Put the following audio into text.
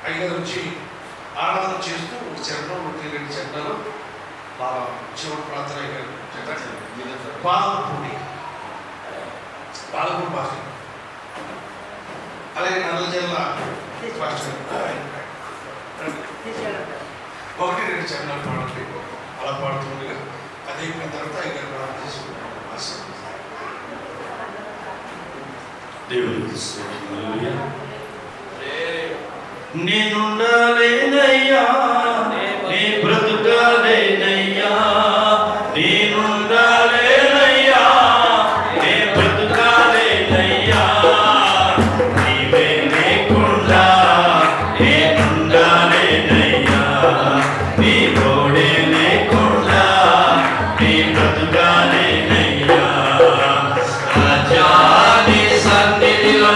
అయ్యగారు వచ్చి ఆరాధన చేస్తూ ఒక చరణం 1-2 చరణాలు చివరి ప్రార్థన అయ్యారు. పాలపూడి భాష, అలాగే నల్ల జిల్లా భాష 1-2 చరణాలు పాడండి. అలా పాడుతుండగా అదే తర్వాత అయ్యారు ప్రార్థన చేసుకుంటాం. నేనుండాలేనయ్యా, నీ బ్రతుకాలేనయ్యా, నేనుండాలేనయ్యా, నీ బ్రతుకాలేనయ్యా, నీవే లేకుండా నేనుండాలేనయ్యా, నీ తోడే లేకుండా నీ బ్రతుకాలేనయ్యా, రాజా నీ సన్నిధిలో